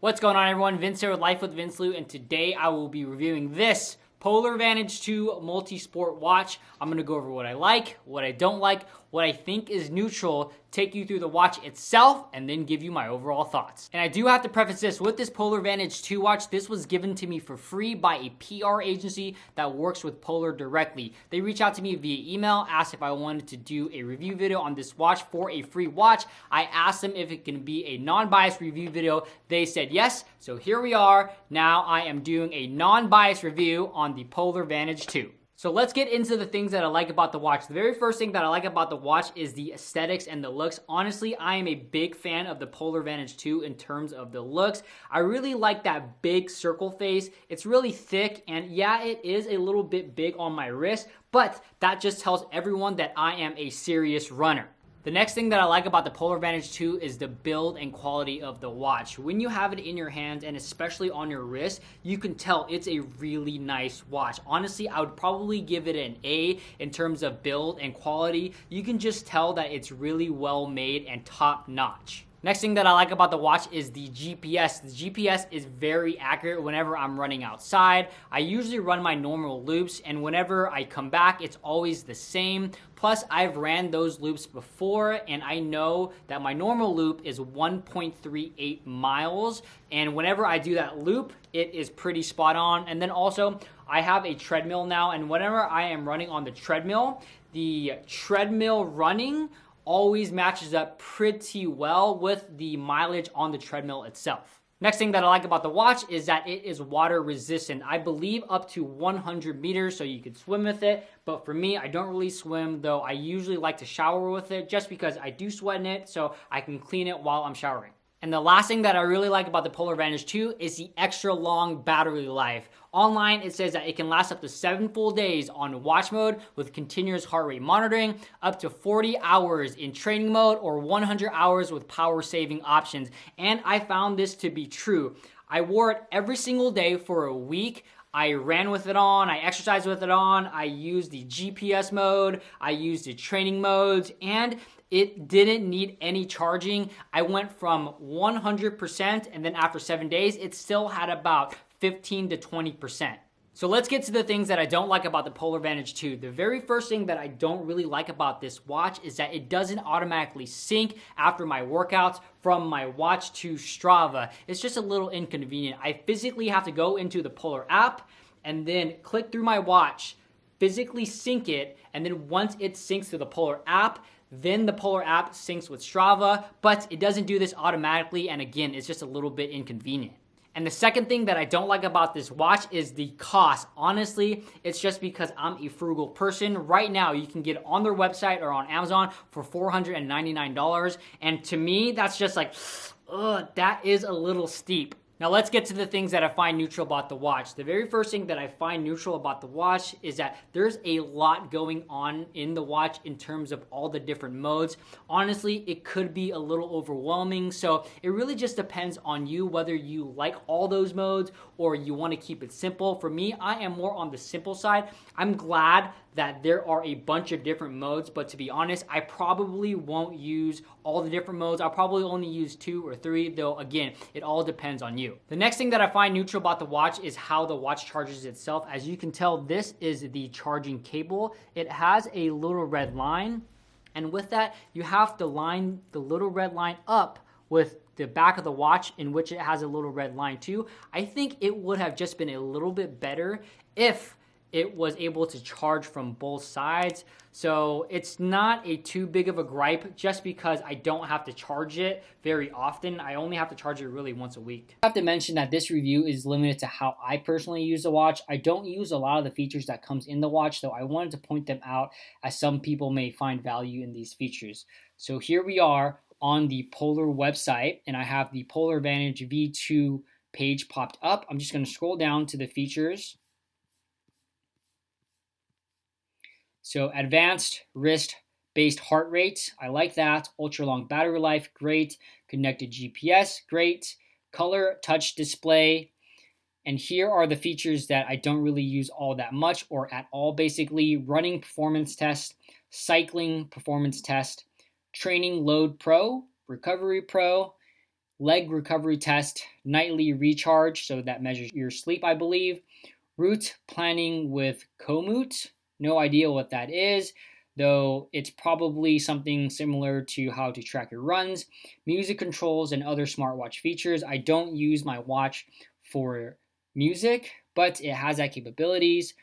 What's going on, everyone? Vince here with Life with Vince Luu, and today I will be reviewing this Polar Vantage V2 multi-sport watch. I'm going to go over what I like, what I don't like, what I think is neutral, take you through the watch itself, and then give you my overall thoughts. And I do have to preface this with this Polar Vantage V2 watch. This was given to me for free by a PR agency that works with Polar directly. They reached out to me via email, asked if I wanted to do a review video on this watch for a free watch. I asked them if it can be a non-biased review video. They said yes, so here we are. Now I am doing a non-biased review on the Polar Vantage V2. So let's get into the things that I like about the watch. The very first thing that I like about the watch is the aesthetics and the looks. Honestly, I am a big fan of the Polar Vantage V2 in terms of the looks. I really like that big circle face. It's really thick, and yeah, it is a little bit big on my wrist, but that just tells everyone that I am a serious runner. The next thing that I like about the Polar Vantage V2 is the build and quality of the watch. When you have it in your hands, and especially on your wrist, you can tell it's a really nice watch. Honestly, I would probably give it an A in terms of build and quality. You can just tell that it's really well made and top notch. Next thing that I like about the watch is the GPS. The GPS is very accurate whenever I'm running outside. I usually run my normal loops, and whenever I come back, it's always the same. Plus, I've ran those loops before, and I know that my normal loop is 1.38 miles. And whenever I do that loop, it is pretty spot on. And then also, I have a treadmill now, and whenever I am running on the treadmill running always matches up pretty well with the mileage on the treadmill itself. Next thing that I like about the watch is that it is water resistant. I believe up to 100 meters, so you could swim with it. But for me, I don't really swim, though I usually like to shower with it just because I do sweat in it, so I can clean it while I'm showering. And the last thing that I really like about the Polar Vantage V2 is the extra long battery life. Online, it says that it can last up to 7 full days on watch mode with continuous heart rate monitoring, up to 40 hours in training mode, or 100 hours with power saving options. And I found this to be true. I wore it every single day for a week. I ran with it on, I exercised with it on, I used the GPS mode, I used the training modes, and it didn't need any charging. I went from 100%, and then after 7 days, it still had about 15 to 20%. So let's get to the things that I don't like about the Polar Vantage V2. The very first thing that I don't really like about this watch is that it doesn't automatically sync after my workouts from my watch to Strava. It's just a little inconvenient. I physically have to go into the Polar app and then click through my watch, physically sync it, and then once it syncs to the Polar app, then the Polar app syncs with Strava, but it doesn't do this automatically, and again, it's just a little bit inconvenient. And the second thing that I don't like about this watch is the cost. Honestly, it's just because I'm a frugal person. Right now, you can get it on their website or on Amazon for $499. And to me, that's just like, that is a little steep. Now let's get to the things that I find neutral about the watch. The very first thing that I find neutral about the watch is that there's a lot going on in the watch in terms of all the different modes. Honestly, it could be a little overwhelming, so it really just depends on you whether you like all those modes or you want to keep it simple. For me, I am more on the simple side. I'm glad that there are a bunch of different modes, but to be honest, I probably won't use all the different modes. I'll probably only use 2 or 3, though again, it all depends on you. The next thing that I find neutral about the watch is how the watch charges itself. As you can tell, this is the charging cable. It has a little red line, and with that, you have to line the little red line up with the back of the watch, in which it has a little red line too. I think it would have just been a little bit better if it was able to charge from both sides. So it's not a too big of a gripe just because I don't have to charge it very often. I only have to charge it really once a week. I have to mention that this review is limited to how I personally use the watch. I don't use a lot of the features that comes in the watch, though I wanted to point them out as some people may find value in these features. So here we are on the Polar website, and I have the Polar Vantage V2 page popped up. I'm just going to scroll down to the features. So advanced wrist-based heart rate, I like that. Ultra long battery life, great. Connected GPS, great. Color touch display. And here are the features that I don't really use all that much or at all, basically. Running performance test, cycling performance test, training load pro, recovery pro, leg recovery test, nightly recharge, so that measures your sleep, I believe, route planning with Komoot. No idea what that is, though it's probably something similar to how to track your runs, music controls, and other smartwatch features. I don't use my watch for music, but it has that capabilities.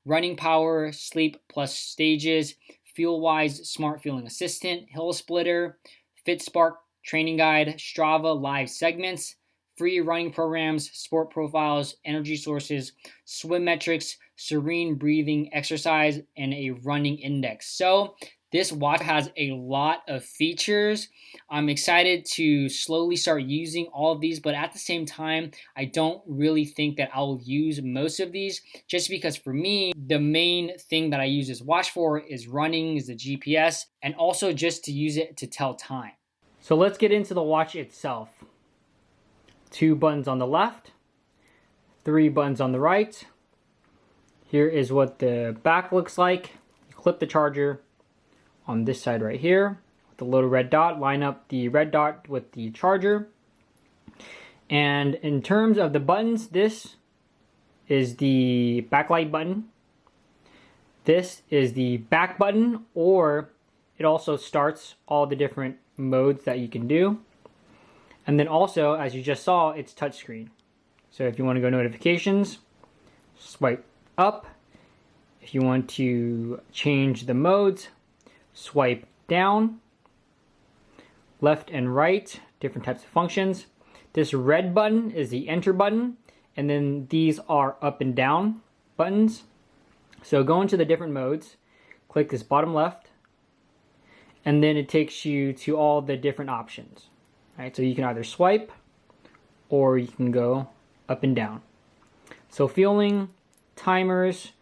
Running power, sleep plus stages, FuelWise Smart Fueling Assistant, Hill Splitter, FitSpark Training Guide, Strava live segments, free running programs, sport profiles, energy sources, swim metrics, serene breathing exercise, and a running index. So this watch has a lot of features. I'm excited to slowly start using all of these, but at the same time, I don't really think that I'll use most of these, just because for me, the main thing that I use this watch for is running, is the GPS, and also just to use it to tell time. So let's get into the watch itself. 2 buttons on the left, 3 buttons on the right. Here is what the back looks like. You clip the charger on this side right here with the little red dot. Line up the red dot with the charger. And in terms of the buttons, this is the backlight button. This is the back button, or it also starts all the different modes that you can do. And then also, as you just saw, it's touchscreen. So if you want to go notifications, swipe up. If you want to change the modes, swipe down. Left and right, different types of functions. This red button is the enter button, and then these are up and down buttons. So go into the different modes, click this bottom left, and then it takes you to all the different options. Right, so you can either swipe or you can go up and down. So fueling, timers,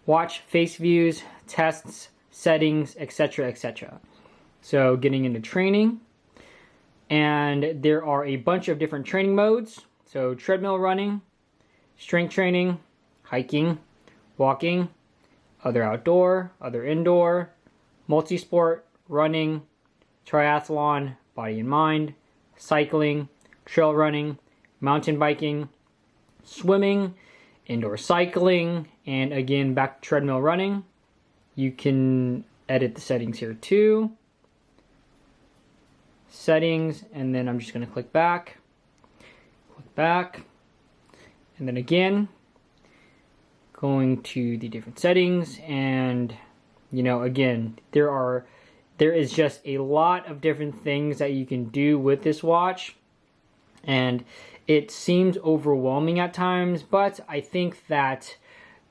watch face views, tests, settings, etc., etc. So getting into training, and there are a bunch of different training modes. So treadmill running, strength training, hiking, walking, other outdoor, other indoor, multisport, running, triathlon, body and mind, cycling, trail running, mountain biking, swimming, indoor cycling, and again, back to treadmill running. You can edit the settings here too. Settings, and then I'm just going to click back, and then again, going to the different settings, and again, there is just a lot of different things that you can do with this watch, and it seems overwhelming at times, but I think that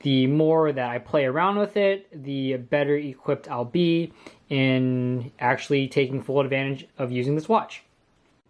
the more that I play around with it, the better equipped I'll be in actually taking full advantage of using this watch.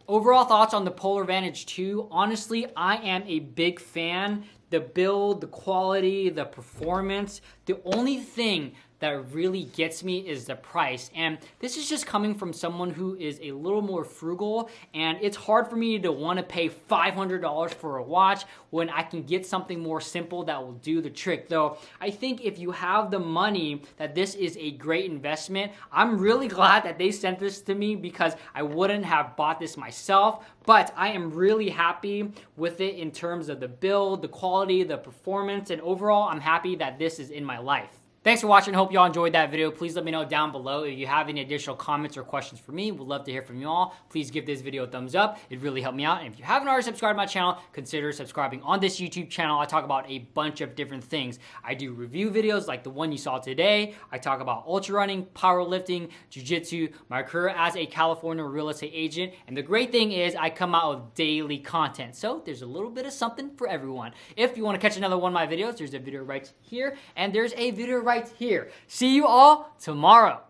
Overall thoughts on the Polar Vantage 2. Honestly, I am a big fan. The build, the quality, the performance. The only thing that really gets me is the price. And this is just coming from someone who is a little more frugal, and it's hard for me to want to pay $500 for a watch when I can get something more simple that will do the trick. Though I think if you have the money, that this is a great investment. I'm really glad that they sent this to me because I wouldn't have bought this myself, but I am really happy with it in terms of the build, the quality, the performance, and overall I'm happy that this is in my life. Thanks for watching. Hope you all enjoyed that video. Please let me know down below if you have any additional comments or questions for me. Would love to hear from you all. Please give this video a thumbs up. It really helped me out. And if you haven't already subscribed to my channel, consider subscribing on this YouTube channel. I talk about a bunch of different things. I do review videos like the one you saw today. I talk about ultra running, powerlifting, jiu-jitsu, my career as a California real estate agent. And the great thing is I come out with daily content. So there's a little bit of something for everyone. If you want to catch another one of my videos, there's a video right here and there's a video right here. See you all tomorrow.